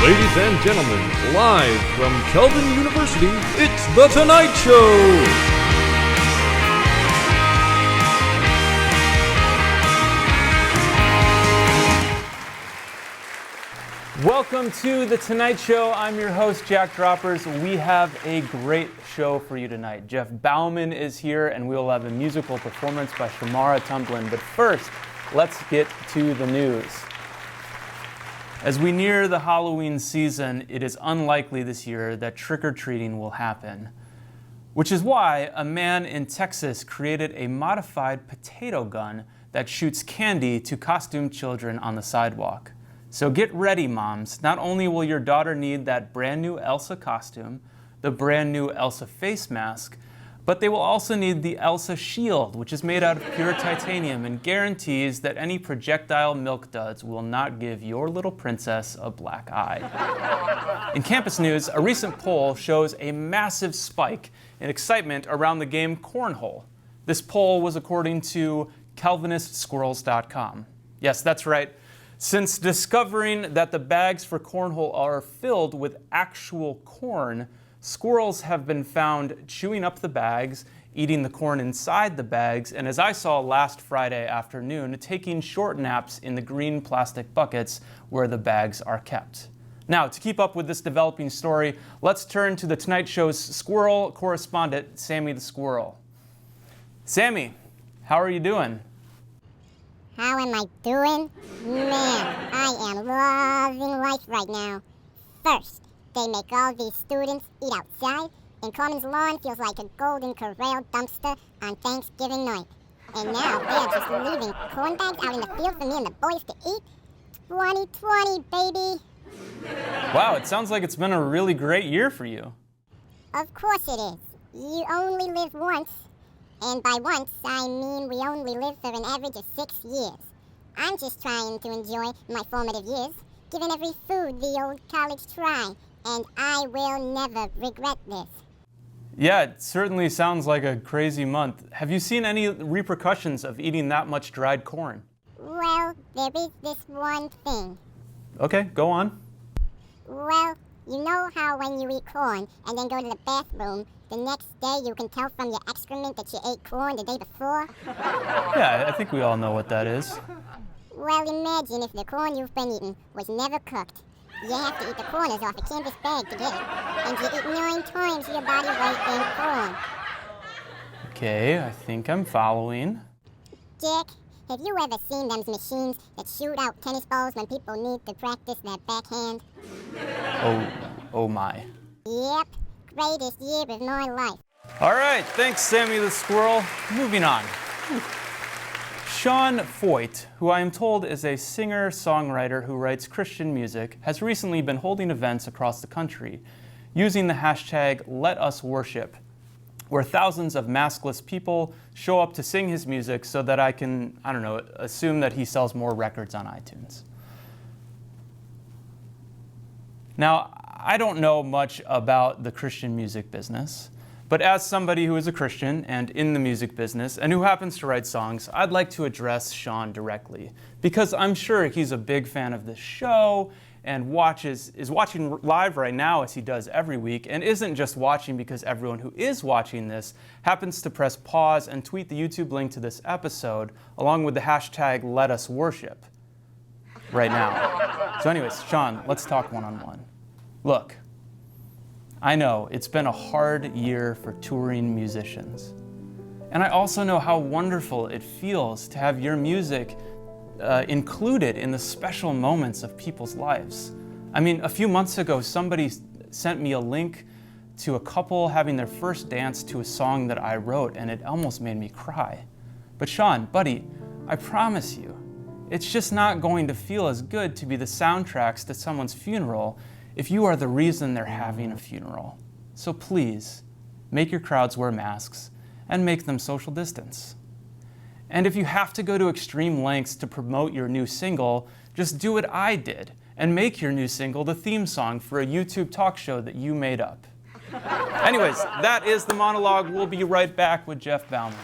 Ladies and gentlemen, live from Kelvin University, it's The Tonight Show! Welcome to The Tonight Show. I'm your host, Jack Droppers. We have a great show for you tonight. Jeff Bouman is here, and we will have a musical performance by Shamara Tumblin. But first, let's get to the news. As we near the Halloween season, it is unlikely this year that trick-or-treating will happen, which is why a man in Texas created a modified potato gun that shoots candy to costumed children on the sidewalk. So get ready, moms. Not only will your daughter need that brand new Elsa costume, the brand new Elsa face mask, but they will also need the Elsa shield, which is made out of pure titanium and guarantees that any projectile milk duds will not give your little princess a black eye. In campus news, a recent poll shows a massive spike in excitement around the game Cornhole. This poll was according to CalvinistSquirrels.com. Yes, that's right. Since discovering that the bags for cornhole are filled with actual corn, squirrels have been found chewing up the bags, eating the corn inside the bags, and as I saw last Friday afternoon, taking short naps in the green plastic buckets where the bags are kept. Now, to keep up with this developing story, let's turn to The Tonight Show's squirrel correspondent, Sammy the Squirrel. Sammy, how are you doing? How am I doing? Man, I am loving life right now. First, they make all these students eat outside, and Carmen's lawn feels like a golden corral dumpster on Thanksgiving night. And now they're just leaving corn bags out in the field for me and the boys to eat. 2020, baby. Wow, it sounds like it's been a really great year for you. Of course it is. You only live once. And by once, I mean we only live for an average of 6 years. I'm just trying to enjoy my formative years, giving every food the old college try, and I will never regret this. Yeah, it certainly sounds like a crazy month. Have you seen any repercussions of eating that much dried corn? Well, there is this one thing. Okay, go on. Well, you know how when you eat corn and then go to the bathroom, the next day you can tell from your excrement that you ate corn the day before? Yeah, I think we all know what that is. Well, imagine if the corn you've been eating was never cooked. You have to eat the corners off a canvas bag to get it. And you eat 9 times your body weight in corn. Okay, I think I'm following. Jack, have you ever seen them machines that shoot out tennis balls when people need to practice their backhand? Oh my. Yep, greatest year of my life. All right, thanks, Sammy the Squirrel. Moving on. Sean Foyt, who I am told is a singer-songwriter who writes Christian music, has recently been holding events across the country using the hashtag #LetUsWorship, where thousands of maskless people show up to sing his music so that I can, assume that he sells more records on iTunes. Now, I don't know much about the Christian music business, but as somebody who is a Christian and in the music business and who happens to write songs, I'd like to address Sean directly because I'm sure he's a big fan of this show and is watching live right now as he does every week and isn't just watching because everyone who is watching this happens to press pause and tweet the YouTube link to this episode along with the hashtag #LetUsWorship right now. So anyways, Sean, let's talk one-on-one. Look, I know it's been a hard year for touring musicians. And I also know how wonderful it feels to have your music included in the special moments of people's lives. I mean, a few months ago, somebody sent me a link to a couple having their first dance to a song that I wrote, and it almost made me cry. But Sean, buddy, I promise you, it's just not going to feel as good to be the soundtracks to someone's funeral if you are the reason they're having a funeral. So please, make your crowds wear masks and make them social distance. And if you have to go to extreme lengths to promote your new single, just do what I did and make your new single the theme song for a YouTube talk show that you made up. Anyways, that is the monologue. We'll be right back with Jeff Bouman.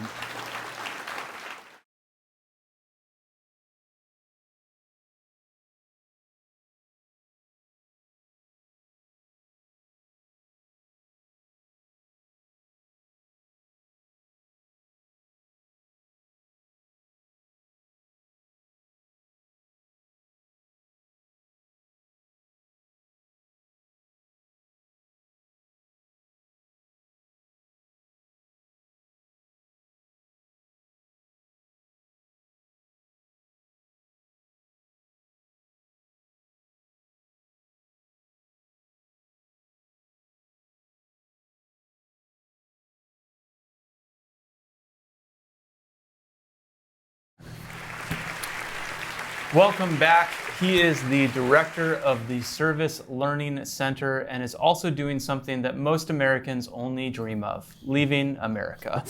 Welcome back. He is the director of the Service Learning Center and is also doing something that most Americans only dream of, leaving America.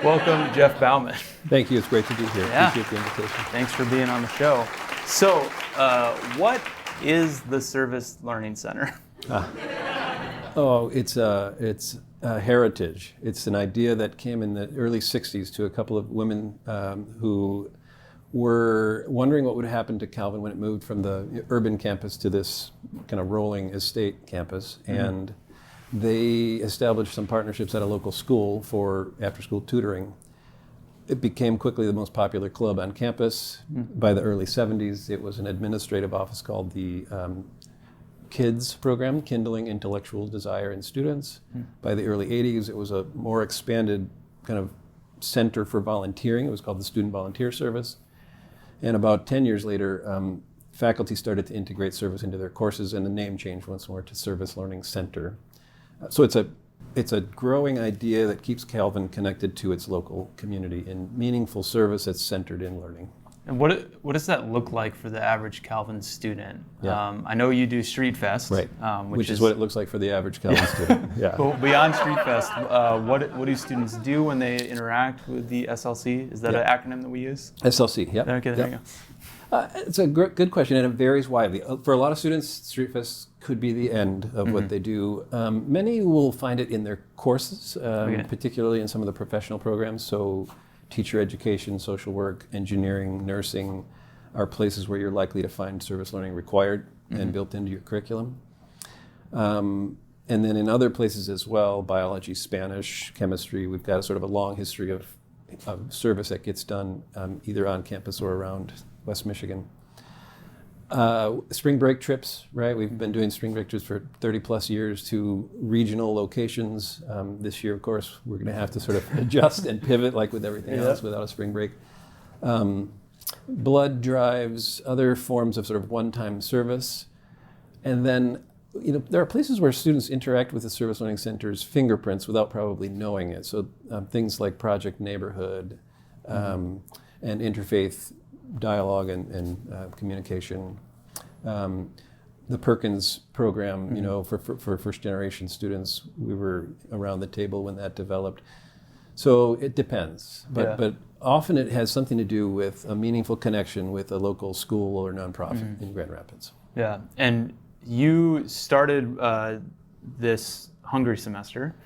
Welcome, Jeff Bouman. Thank you. It's great to be here. Yeah. Appreciate the invitation. Thanks for being on the show. So, what is the Service Learning Center? It's a heritage. It's an idea that came in the early 60s to a couple of women who were wondering what would happen to Calvin when it moved from the urban campus to this kind of rolling estate campus. Mm-hmm. And they established some partnerships at a local school for after-school tutoring. It became quickly the most popular club on campus. Mm-hmm. By the early 70s, it was an administrative office called the KIDS program, Kindling Intellectual Desire in Students. Mm-hmm. By the early 80s, it was a more expanded kind of center for volunteering. It was called the Student Volunteer Service. And about 10 years later, faculty started to integrate service into their courses, and the name changed once more to Service Learning Center. So it's a growing idea that keeps Calvin connected to its local community in meaningful service that's centered in learning. And what does that look like for the average Calvin student? Yeah. I know you do Street Fest, right? Which is what it looks like for the average Calvin student. Yeah. Well, beyond Street Fest, what do students do when they interact with the SLC? Is that an acronym that we use? SLC. Yeah. Okay, there you go. It's a good question, and it varies widely. For a lot of students, Street Fest could be the end of what they do. Many will find it in their courses, particularly in some of the professional programs. So teacher education, social work, engineering, nursing are places where you're likely to find service learning required and built into your curriculum. And then in other places as well, biology, Spanish, chemistry, we've got a sort of a long history of service that gets done either on campus or around West Michigan. Spring break trips, right? We've been doing spring break trips for 30 plus years to regional locations. This year, of course, we're going to have to sort of adjust and pivot like with everything else without a spring break. Blood drives, other forms of sort of one-time service. And then, there are places where students interact with the Service Learning Center's fingerprints without probably knowing it. So things like Project Neighborhood and interfaith dialogue and communication. The Perkins program, for first generation students, we were around the table when that developed. So it depends, but often it has something to do with a meaningful connection with a local school or nonprofit in Grand Rapids. Yeah, and you started this Hungary semester.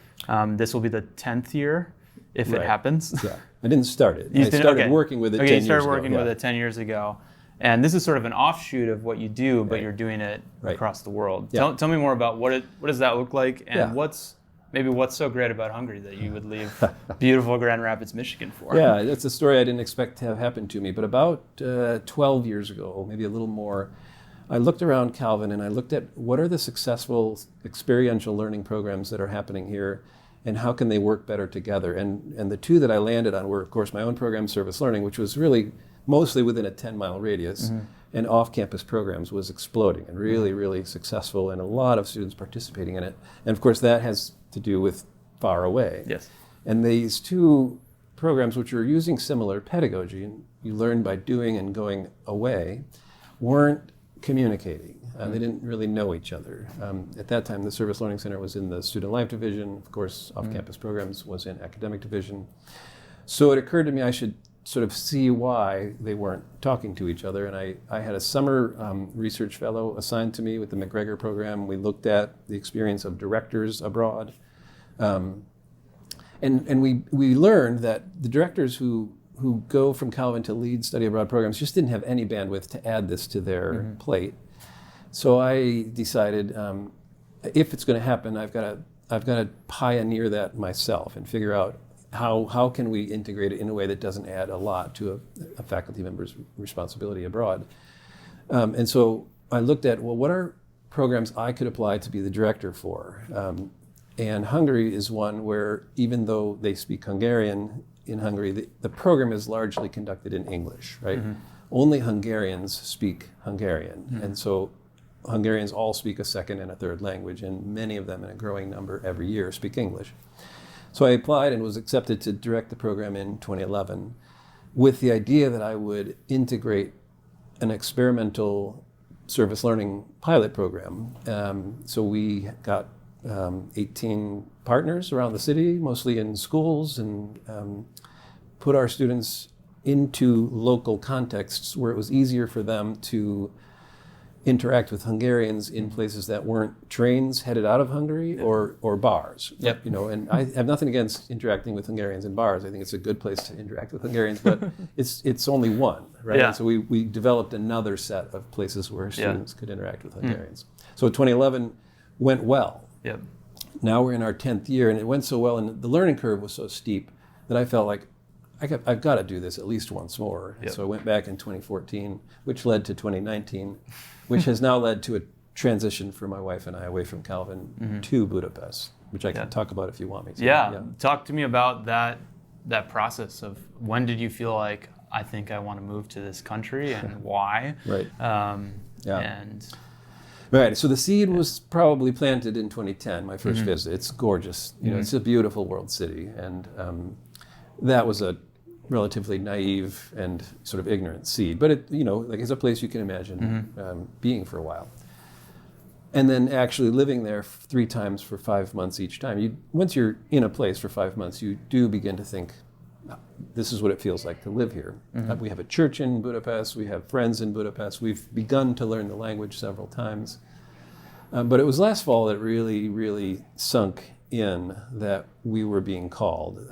This will be the 10th year, if it happens. Yeah. I didn't start it. I started working with it 10 years ago. You started working with it 10 years ago. And this is sort of an offshoot of what you do, but you're doing it across the world. Yeah. Tell me more about what does that look like, and what's so great about Hungary that you would leave beautiful Grand Rapids, Michigan for? Yeah, that's a story I didn't expect to have happen to me. But about 12 years ago, maybe a little more, I looked around Calvin and I looked at what are the successful experiential learning programs that are happening here, and how can they work better together? And the two that I landed on were, of course, my own program, Service Learning, which was really mostly within a 10-mile radius, and off-campus programs was exploding and really, really successful, and a lot of students participating in it. And of course, that has to do with far away. Yes. And these two programs, which are using similar pedagogy, and you learn by doing and going away, weren't communicating. They didn't really know each other. At that time, the Service Learning Center was in the Student Life Division. Of course, off-campus programs was in Academic Division. So it occurred to me I should sort of see why they weren't talking to each other. And I had a summer research fellow assigned to me with the McGregor program. We looked at the experience of directors abroad. And we learned that the directors who go from Calvin to lead study abroad programs just didn't have any bandwidth to add this to their plate. So I decided if it's going to happen, I've got to pioneer that myself and figure out how can we integrate it in a way that doesn't add a lot to a faculty member's responsibility abroad. And so I looked at, well, what are programs I could apply to be the director for? And Hungary is one where, even though they speak Hungarian in Hungary, the program is largely conducted in English, right? Only Hungarians speak Hungarian. And so Hungarians all speak a second and a third language, and many of them, in a growing number every year, speak English. So I applied and was accepted to direct the program in 2011 with the idea that I would integrate an experimental service learning pilot program. So we got 18 partners around the city, mostly in schools, and put our students into local contexts where it was easier for them to interact with Hungarians in places that weren't trains headed out of Hungary or bars. Yep. You know, and I have nothing against interacting with Hungarians in bars. I think it's a good place to interact with Hungarians, but it's only one, right? Yeah. So we developed another set of places where students could interact with Hungarians. So 2011 went well. Yep. Now we're in our 10th year, and it went so well, and the learning curve was so steep that I felt like I've got to do this at least once more. Yep. So I went back in 2014, which led to 2019, which has now led to a transition for my wife and I away from Calvin to Budapest, which I can talk about if you want me to. Yeah. Talk to me about that process of when did you feel like, I think I want to move to this country, and why? Right. And Right. So the seed was probably planted in 2010, my first visit. It's gorgeous. You know, it's a beautiful world city, and that was a relatively naive and sort of ignorant seed, but it, you know, like it's a place you can imagine being for a while. And then actually living there 3 times for 5 months each time. Once you're in a place for 5 months, you do begin to think, this is what it feels like to live here. We have a church in Budapest, we have friends in Budapest, we've begun to learn the language several times. But it was last fall that really, really sunk in that we were being called.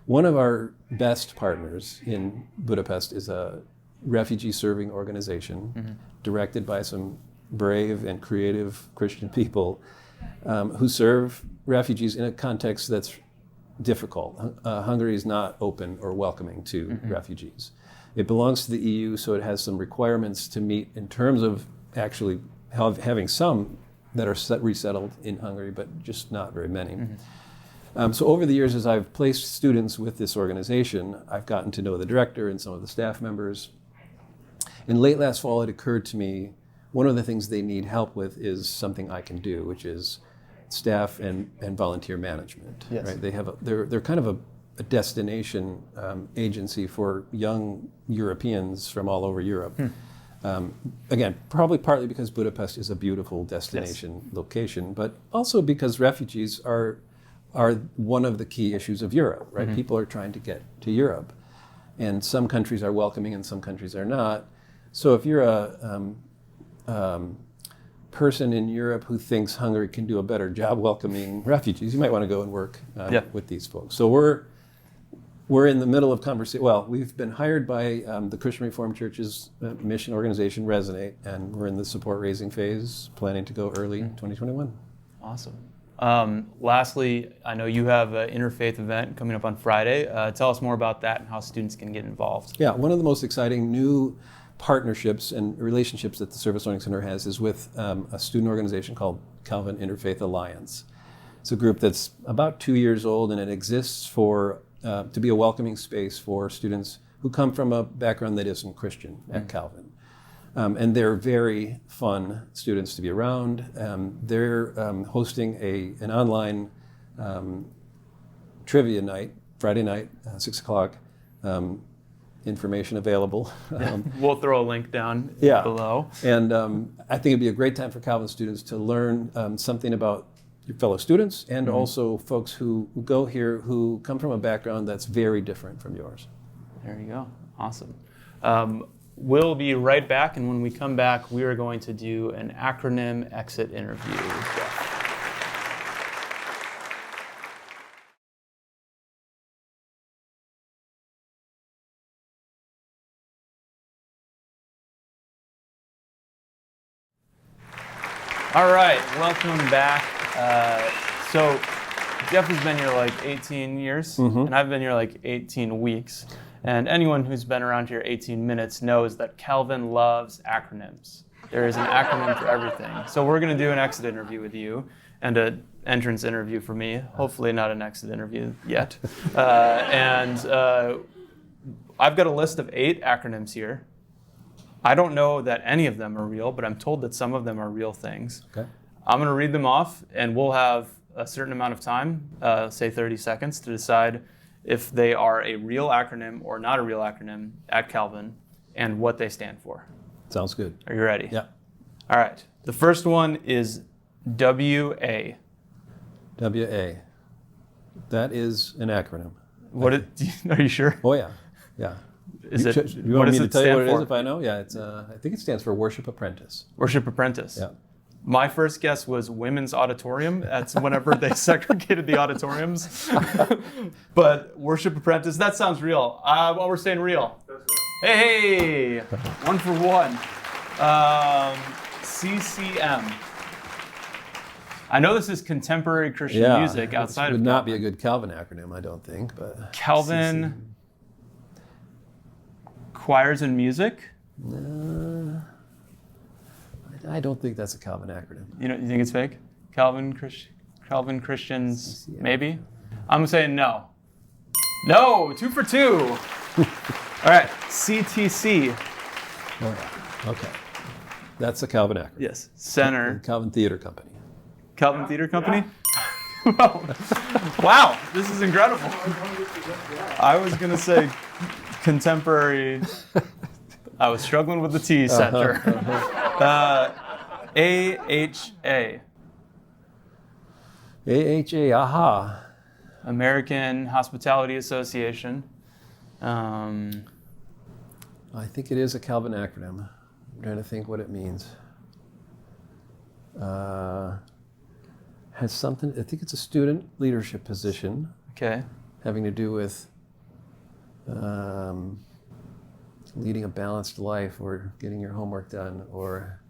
One of our best partners in Budapest is a refugee serving organization directed by some brave and creative Christian people who serve refugees in a context that's difficult. Hungary is not open or welcoming to refugees. It belongs to the EU, so it has some requirements to meet in terms of actually having some that are resettled in Hungary, but just not very many. So over the years, as I've placed students with this organization, I've gotten to know the director and some of the staff members. And late last fall, it occurred to me, one of the things they need help with is something I can do, which is staff and volunteer management. Yes. Right? They're kind of a destination agency for young Europeans from all over Europe. Again, probably partly because Budapest is a beautiful destination location, but also because refugees are one of the key issues of Europe, right? People are trying to get to Europe, and some countries are welcoming and some countries are not. So if you're a person in Europe who thinks Hungary can do a better job welcoming refugees, you might want to go and work with these folks. So we're in the middle of conversation. Well, we've been hired by the Christian Reformed Church's mission organization, Resonate, and we're in the support raising phase, planning to go early 2021. awesome. Lastly, I know you have an interfaith event coming up on Friday. Tell us more about that and how students can get involved. Yeah, one of the most exciting new partnerships and relationships that the Service Learning Center has is with a student organization called Calvin Interfaith Alliance. It's a group that's about 2 years old, and it exists to be a welcoming space for students who come from a background that isn't Christian at Calvin. And they're very fun students to be around. They're hosting an online trivia night, Friday night, 6 o'clock. Information available. We'll throw a link down below. And I think it'd be a great time for Calvin students to learn something about your fellow students and also folks who go here who come from a background that's very different from yours. There you go. Awesome. We'll be right back, and when we come back, we are going to do an acronym exit interview. All right, welcome back. So Jeff has been here like 18 years, and I've been here like 18 weeks. And anyone who's been around here 18 minutes knows that Calvin loves acronyms. There is an acronym for everything. So we're going to do an exit interview with you and an entrance interview for me. Hopefully not an exit interview yet. I've got a list of 8 acronyms here. I don't know that any of them are real, but I'm told that some of them are real things. Okay. I'm going to read them off, and we'll have a certain amount of time, say 30 seconds, to decide if they are a real acronym or not a real acronym at Calvin and what they stand for. Sounds good. Are you ready? Yeah. All right. The first one is WA. WA. That is an acronym. Are you sure? Oh, yeah. Yeah. Is it? You What want does me to it tell you stand what it is for? if I know? Yeah, it's. I think it stands for Worship Apprentice. Worship Apprentice. Yeah. My first guess was Women's Auditorium. That's whenever they segregated the auditoriums. But Worship Apprentice, that sounds real. Well, we're saying real. Hey, 1 for 1. CCM. I know this is contemporary Christian music outside it of would not be Calvin. a good Calvin acronym, I don't think. But Calvin Choirs and Music. I don't think that's a Calvin acronym. You think it's fake? Calvin Christians, CCM. maybe? I'm saying no. No, 2 for 2. All right, CTC. Oh, yeah. Okay. That's a Calvin acronym. Yes, Center. Calvin Theater Company. Calvin Theater Company? Wow, this is incredible. I was going to say contemporary. I was struggling with the T Center. AHA. AHA, aha. American Hospitality Association. I think it is a Calvin acronym. I'm trying to think what it means. Has something, I think it's a student leadership position Okay. having to do with leading a balanced life or getting your homework done or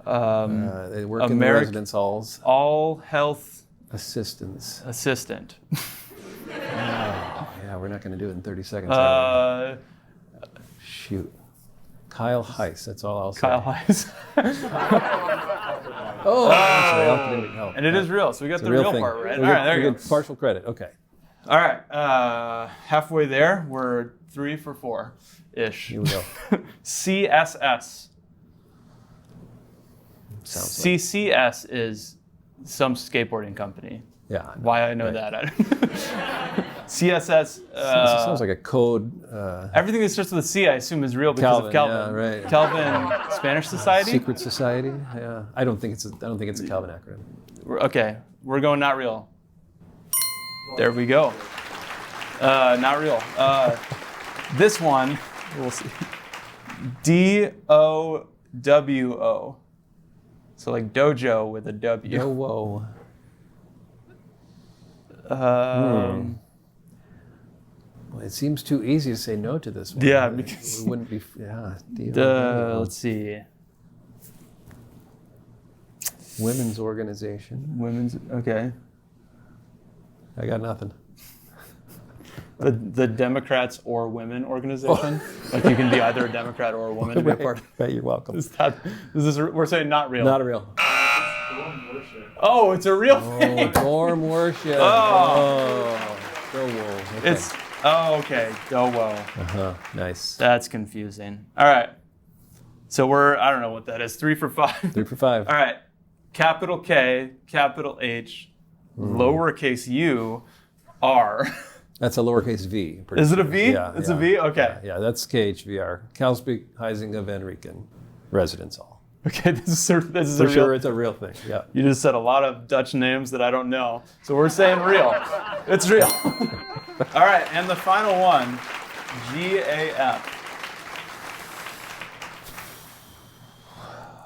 they work in the residence halls. All Health Assistants. Assistant. Yeah, we're not going to do it in 30 seconds. Shoot. Kyle Heiss, that's all I'll say. Kyle Heiss. Oh, sorry, And it is real, so we got It's the a real real thing. part right. We All right, there you go. get partial credit, okay. All right, halfway there. We're 3 for 4-ish. Here we go. CSS. Sounds like, CCS is some skateboarding company. yeah. Why I know Right. that. CSS. Sounds like a code. Everything that starts with a C, I assume, is real because of Calvin. Yeah, right. Calvin Spanish Society. Secret Society. Yeah, I don't think it's a Calvin acronym. Okay, we're going not real. There we go. Not real. This one, we'll see. DOWO. So like dojo with a W. Oh, whoa. Well, it seems too easy to say no to this one. Yeah, It because wouldn't be. Yeah. let's see. Women's organization. Women's. Okay. I got nothing. The Democrats or Women organization. Like you can be either a Democrat or a woman to be a part of. Right, you're welcome. We're saying not real. Not a real. Oh, it's a real thing. Dorm worship. Oh. So whoa. Okay. It's okay. Whoa. Nice. That's confusing. All right. So I don't know what that is. 3 for 5. 3 for 5. All right. Capital K, capital H, lowercase u, R. That's a lowercase v. Is it a V? Yeah. It's a V? Okay. Yeah, that's KHVR. Calsbeek, Huizinga, Van Rieken, Residence Hall. Okay, this is a For real. sure, it's a real thing. Yeah. You just said a lot of Dutch names that I don't know. So we're saying real. It's real. All right, and the final one, GAF.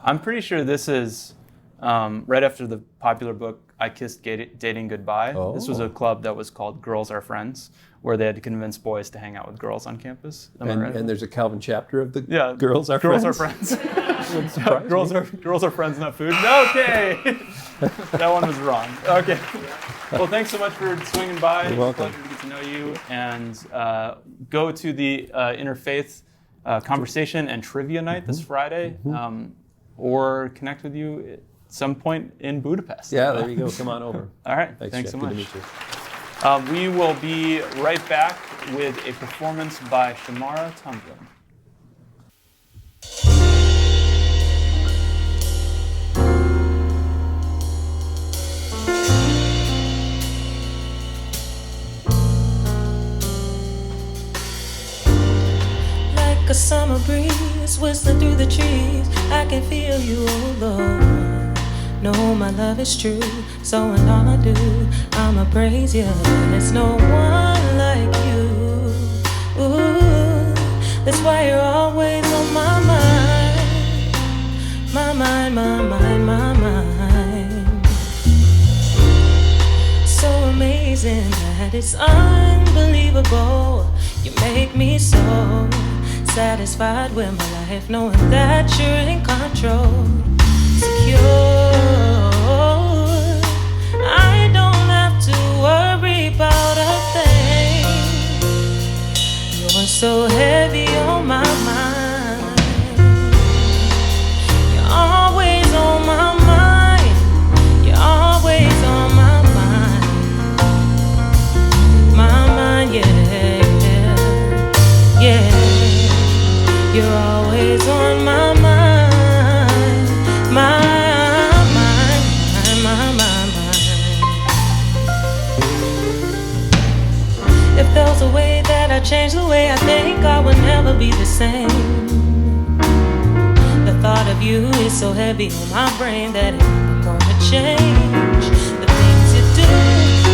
I'm pretty sure this is right after the popular book, I Kissed Dating Goodbye. Oh. This was a club that was called Girls Are Friends, where they had to convince boys to hang out with girls on campus. Am I right? And there's a Calvin chapter of the Yeah, Girls Are Girls Friends. Are Friends. Wouldn't surprise me. Girls are friends, not food. Okay, that one was wrong. Okay, well, thanks so much for swinging by. You're welcome. It's a pleasure to get to know you, and go to the interfaith conversation and trivia night this Friday, or connect with you at some point in Budapest. Yeah, there you go. Come on over. All right, Thanks thanks so Jeff. much. Good to meet you. We will be right back with a performance by Shamara Tumblin. Like a summer breeze breeze whistling through the trees. I can feel you, oh Lord. No, my love is true. So in all I do, I'ma praise you. There's no one like you. Ooh, that's why you're always on my mind. My mind, my mind, my mind. So amazing that it's unbelievable. You make me so satisfied with my life, knowing that you're in control. Secure, I don't have to worry about a thing. You're so heavy on my mind. You're always on my mind. You're always on my mind. My mind, yeah, yeah. You're always on my mind. My mind, my mind. If there was a way that I changed the way I think, I would never be the same. The thought of you is so heavy on my brain that it's never gonna change. The things you do,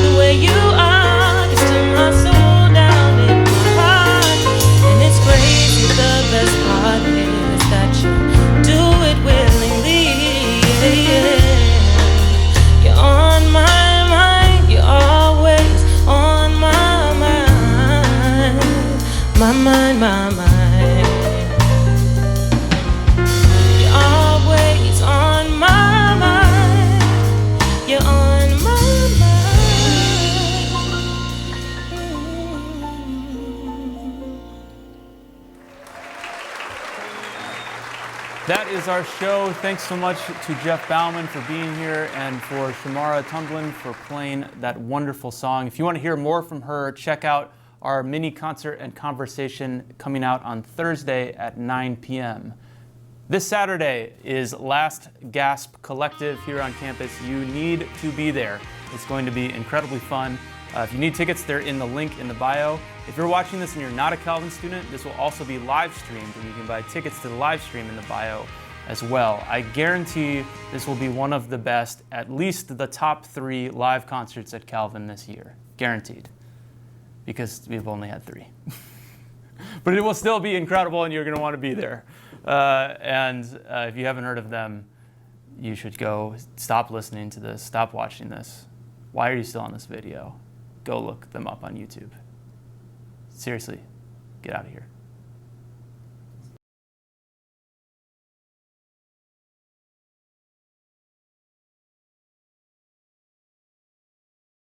the way you are, gets to my soul down in my heart. And it's crazy, the best part is that you do it willingly. Yeah. You're on my mind, you're always on my mind. My mind, my mind. You're always on my mind. You're on my mind. That is our show. Thanks so much to Jeff Bouman for being here and for Shamara Tumblin for playing that wonderful song. If you want to hear more from her, check out our mini concert and conversation coming out on Thursday at 9 p.m. This Saturday is Last Gasp Collective here on campus. You need to be there. It's going to be incredibly fun. If you need tickets, they're in the link in the bio. If you're watching this and you're not a Calvin student, this will also be live streamed, and you can buy tickets to the live stream in the bio as well. I guarantee this will be one of the best, at least the top 3 live concerts at Calvin this year. Guaranteed. Because we've only had 3. But it will still be incredible, and you're going to want to be there. If you haven't heard of them, you should go. Stop listening to this. Stop watching this. Why are you still on this video? Go look them up on YouTube. Seriously, get out of here.